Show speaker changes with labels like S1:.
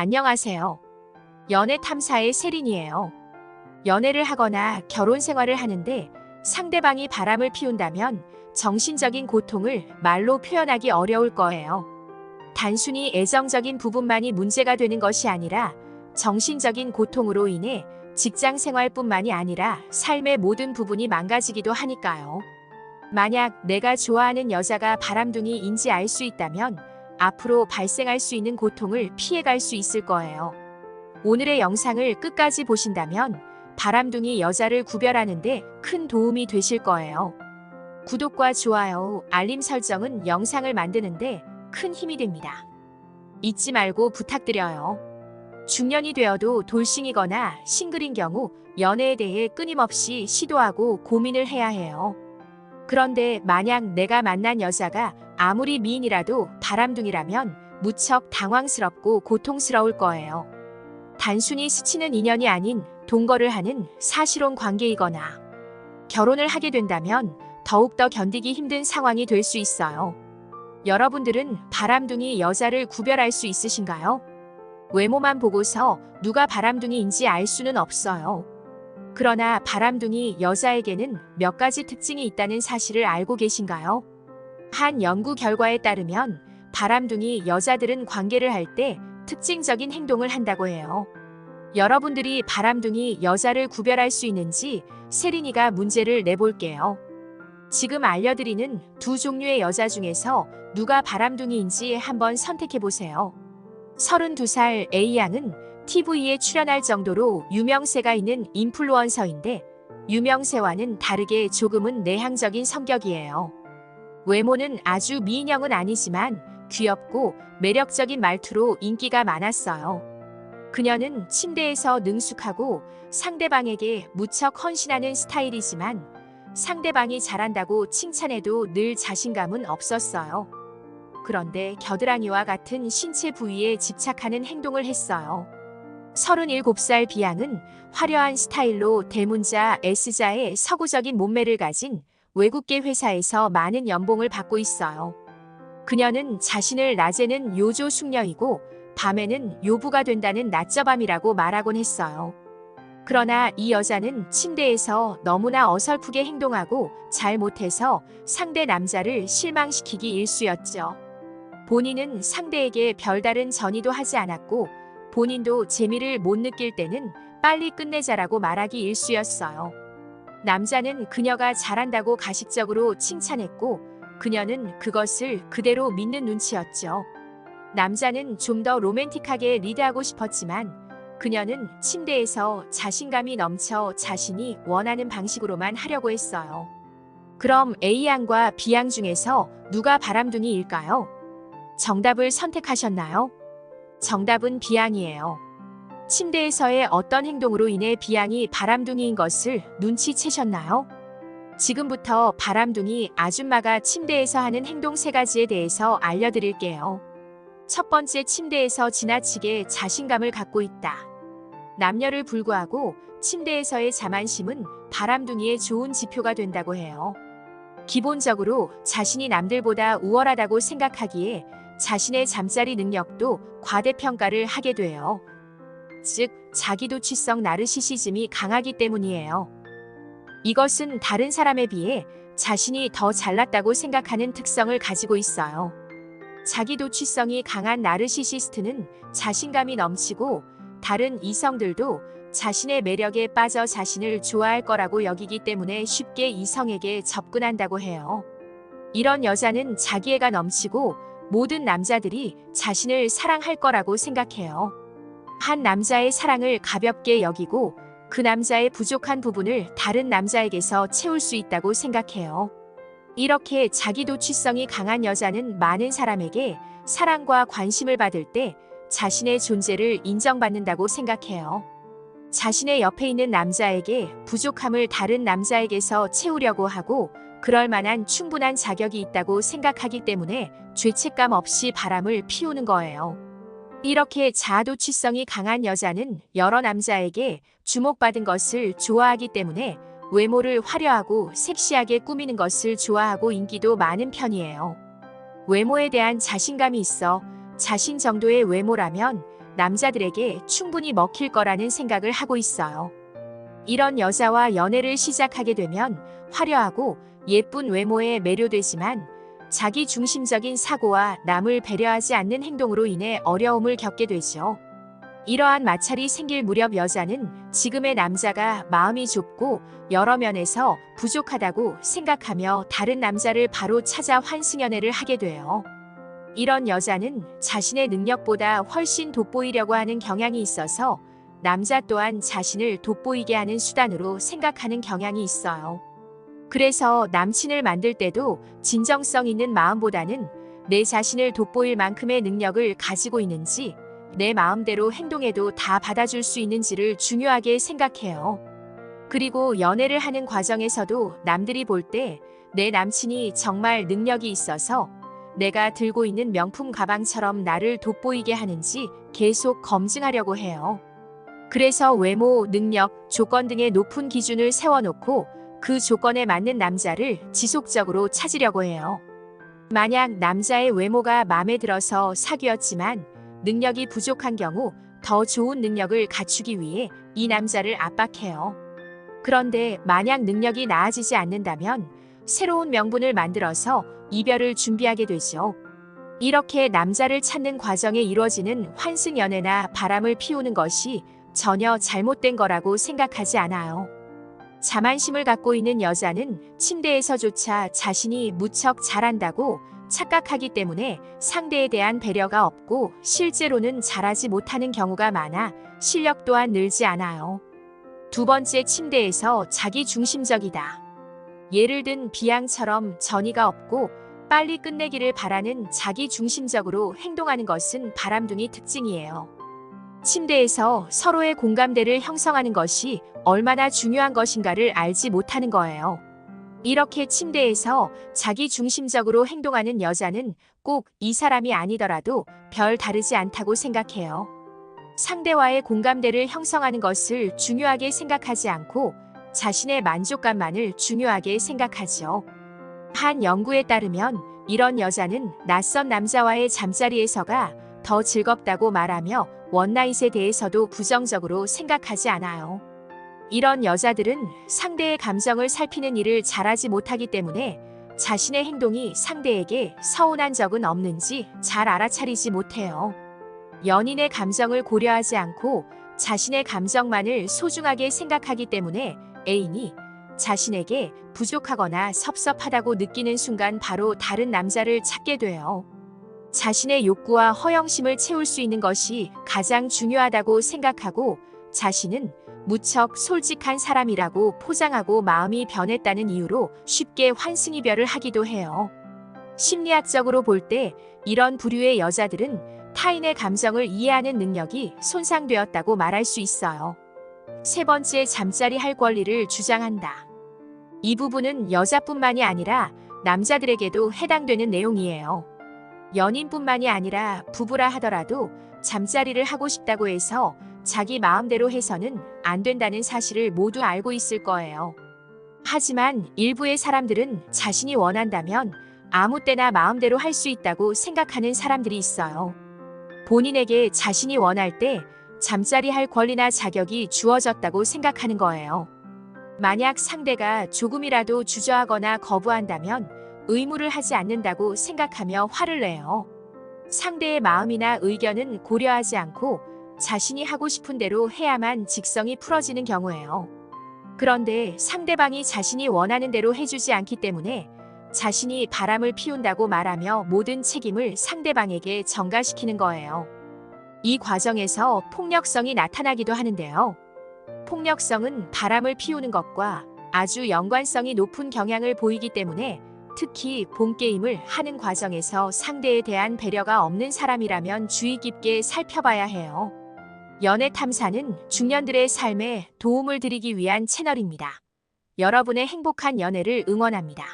S1: 안녕하세요. 연애 탐사의 세린이에요. 연애를 하거나 결혼 생활을 하는데 상대방이 바람을 피운다면 정신적인 고통을 말로 표현하기 어려울 거예요. 단순히 애정적인 부분만이 문제가 되는 것이 아니라 정신적인 고통으로 인해 직장 생활뿐만이 아니라 삶의 모든 부분이 망가지기도 하니까요. 만약 내가 좋아하는 여자가 바람둥이인지 알 수 있다면 앞으로 발생할 수 있는 고통을 피해갈 수 있을 거예요. 오늘의 영상을 끝까지 보신다면 바람둥이 여자를 구별하는 데 큰 도움이 되실 거예요. 구독과 좋아요, 알림 설정은 영상을 만드는데 큰 힘이 됩니다. 잊지 말고 부탁드려요. 중년이 되어도 돌싱이거나 싱글인 경우 연애에 대해 끊임없이 시도하고 고민을 해야 해요. 그런데 만약 내가 만난 여자가 아무리 미인이라도 바람둥이라면 무척 당황스럽고 고통스러울 거예요. 단순히 스치는 인연이 아닌 동거를 하는 사실혼 관계이거나 결혼을 하게 된다면 더욱더 견디기 힘든 상황이 될 수 있어요. 여러분들은 바람둥이 여자를 구별할 수 있으신가요? 외모만 보고서 누가 바람둥이인지 알 수는 없어요. 그러나 바람둥이 여자에게는 몇 가지 특징이 있다는 사실을 알고 계신가요? 한 연구 결과에 따르면 바람둥이 여자들은 관계를 할 때 특징적인 행동을 한다고 해요. 여러분들이 바람둥이 여자를 구별할 수 있는지 세린이가 문제를 내볼게요. 지금 알려드리는 두 종류의 여자 중에서 누가 바람둥이인지 한번 선택해보세요. 32살 A양은 TV에 출연할 정도로 유명세가 있는 인플루언서인데 유명세와는 다르게 조금은 내향적인 성격이에요. 외모는 아주 미인형은 아니지만 귀엽고 매력적인 말투로 인기가 많았어요. 그녀는 침대에서 능숙하고 상대방에게 무척 헌신하는 스타일이지만 상대방이 잘한다고 칭찬해도 늘 자신감은 없었어요. 그런데 겨드랑이와 같은 신체 부위에 집착하는 행동을 했어요. 37살 B양은 화려한 스타일로 대문자 S자의 서구적인 몸매를 가진 외국계 회사에서 많은 연봉을 받고 있어요. 그녀는 자신을 낮에는 요조 숙녀이고 밤에는 요부가 된다는 낮저밤이라고 말하곤 했어요. 그러나 이 여자는 침대에서 너무나 어설프게 행동하고 잘 못해서 상대 남자를 실망시키기 일쑤였죠. 본인은 상대에게 별다른 전의도 하지 않았고 본인도 재미를 못 느낄 때는 빨리 끝내자라고 말하기 일쑤였어요. 남자는 그녀가 잘한다고 가식적으로 칭찬했고 그녀는 그것을 그대로 믿는 눈치였죠. 남자는 좀 더 로맨틱하게 리드하고 싶었지만 그녀는 침대에서 자신감이 넘쳐 자신이 원하는 방식으로만 하려고 했어요. 그럼 A양과 B양 중에서 누가 바람둥이일까요? 정답을 선택하셨나요? 정답은 B양이에요. 침대에서의 어떤 행동으로 인해 B양이 바람둥이인 것을 눈치채셨나요? 지금부터 바람둥이 아줌마가 침대에서 하는 행동 3가지에 대해서 알려드릴게요. 첫 번째, 침대에서 지나치게 자신감을 갖고 있다. 남녀를 불구하고 침대에서의 자만심은 바람둥이의 좋은 지표가 된다고 해요. 기본적으로 자신이 남들보다 우월하다고 생각하기에 자신의 잠자리 능력도 과대평가를 하게 돼요. 즉, 자기도취성 나르시시즘이 강하기 때문이에요. 이것은 다른 사람에 비해 자신이 더 잘났다고 생각하는 특성을 가지고 있어요. 자기도취성이 강한 나르시시스트는 자신감이 넘치고 다른 이성들도 자신의 매력에 빠져 자신을 좋아할 거라고 여기기 때문에 쉽게 이성에게 접근한다고 해요. 이런 여자는 자기애가 넘치고 모든 남자들이 자신을 사랑할 거라고 생각해요. 한 남자의 사랑을 가볍게 여기고 그 남자의 부족한 부분을 다른 남자에게서 채울 수 있다고 생각해요. 이렇게 자기도취성이 강한 여자는 많은 사람에게 사랑과 관심을 받을 때 자신의 존재를 인정받는다고 생각해요. 자신의 옆에 있는 남자에게 부족함을 다른 남자에게서 채우려고 하고 그럴 만한 충분한 자격이 있다고 생각하기 때문에 죄책감 없이 바람을 피우는 거예요. 이렇게 자아도취성이 강한 여자는 여러 남자에게 주목받은 것을 좋아하기 때문에 외모를 화려하고 섹시하게 꾸미는 것을 좋아하고 인기도 많은 편이에요. 외모에 대한 자신감이 있어 자신 정도의 외모라면 남자들에게 충분히 먹힐 거라는 생각을 하고 있어요. 이런 여자와 연애를 시작하게 되면 화려하고 예쁜 외모에 매료되지만 자기 중심적인 사고와 남을 배려하지 않는 행동으로 인해 어려움을 겪게 되죠. 이러한 마찰이 생길 무렵 여자는 지금의 남자가 마음이 좁고 여러 면에서 부족하다고 생각하며 다른 남자를 바로 찾아 환승연애를 하게 돼요. 이런 여자는 자신의 능력보다 훨씬 돋보이려고 하는 경향이 있어서 남자 또한 자신을 돋보이게 하는 수단으로 생각하는 경향이 있어요. 그래서 남친을 만들 때도 진정성 있는 마음보다는 내 자신을 돋보일 만큼의 능력을 가지고 있는지, 내 마음대로 행동해도 다 받아줄 수 있는지를 중요하게 생각해요. 그리고 연애를 하는 과정에서도 남들이 볼 때 내 남친이 정말 능력이 있어서 내가 들고 있는 명품 가방처럼 나를 돋보이게 하는지 계속 검증하려고 해요. 그래서 외모, 능력, 조건 등의 높은 기준을 세워놓고 그 조건에 맞는 남자를 지속적으로 찾으려고 해요. 만약 남자의 외모가 마음에 들어서 사귀었지만 능력이 부족한 경우 더 좋은 능력을 갖추기 위해 이 남자를 압박해요. 그런데 만약 능력이 나아지지 않는다면 새로운 명분을 만들어서 이별을 준비하게 되죠. 이렇게 남자를 찾는 과정에 이루어지는 환승연애나 바람을 피우는 것이 전혀 잘못된 거라고 생각하지 않아요. 자만심을 갖고 있는 여자는 침대에서조차 자신이 무척 잘한다고 착각하기 때문에 상대에 대한 배려가 없고 실제로는 잘하지 못하는 경우가 많아 실력 또한 늘지 않아요. 두 번째, 침대에서 자기 중심적이다. 예를 든 비양처럼 전의가 없고 빨리 끝내기를 바라는 자기 중심적으로 행동하는 것은 바람둥이 특징이에요. 침대에서 서로의 공감대를 형성하는 것이 얼마나 중요한 것인가를 알지 못하는 거예요. 이렇게 침대에서 자기 중심적으로 행동하는 여자는 꼭 이 사람이 아니더라도 별 다르지 않다고 생각해요. 상대와의 공감대를 형성하는 것을 중요하게 생각하지 않고 자신의 만족감만을 중요하게 생각하죠. 한 연구에 따르면 이런 여자는 낯선 남자와의 잠자리에서가 더 즐겁다고 말하며 원나잇에 대해서도 부정적으로 생각하지 않아요. 이런 여자들은 상대의 감정을 살피는 일을 잘하지 못하기 때문에 자신의 행동이 상대에게 서운한 적은 없는지 잘 알아차리지 못해요. 연인의 감정을 고려하지 않고 자신의 감정만을 소중하게 생각하기 때문에 애인이 자신에게 부족하거나 섭섭하다고 느끼는 순간 바로 다른 남자를 찾게 돼요. 자신의 욕구와 허영심을 채울 수 있는 것이 가장 중요하다고 생각하고 자신은 무척 솔직한 사람이라고 포장하고 마음이 변했다는 이유로 쉽게 환승이별을 하기도 해요. 심리학적으로 볼 때 이런 부류의 여자들은 타인의 감정을 이해하는 능력이 손상되었다고 말할 수 있어요. 세 번째, 잠자리 할 권리를 주장한다. 이 부분은 여자뿐만이 아니라 남자들에게도 해당되는 내용이에요. 연인뿐만이 아니라 부부라 하더라도 잠자리를 하고 싶다고 해서 자기 마음대로 해서는 안 된다는 사실을 모두 알고 있을 거예요. 하지만 일부의 사람들은 자신이 원한다면 아무 때나 마음대로 할 수 있다고 생각하는 사람들이 있어요. 본인에게 자신이 원할 때 잠자리 할 권리나 자격이 주어졌다고 생각하는 거예요. 만약 상대가 조금이라도 주저하거나 거부한다면 의무를 하지 않는다고 생각하며 화를 내요. 상대의 마음이나 의견은 고려하지 않고 자신이 하고 싶은 대로 해야만 직성이 풀어지는 경우예요. 그런데 상대방이 자신이 원하는 대로 해주지 않기 때문에 자신이 바람을 피운다고 말하며 모든 책임을 상대방에게 전가시키는 거예요. 이 과정에서 폭력성이 나타나기도 하는데요. 폭력성은 바람을 피우는 것과 아주 연관성이 높은 경향을 보이기 때문에 특히 본게임을 하는 과정에서 상대에 대한 배려가 없는 사람이라면 주의 깊게 살펴봐야 해요. 연애 탐사는 중년들의 삶에 도움을 드리기 위한 채널입니다. 여러분의 행복한 연애를 응원합니다.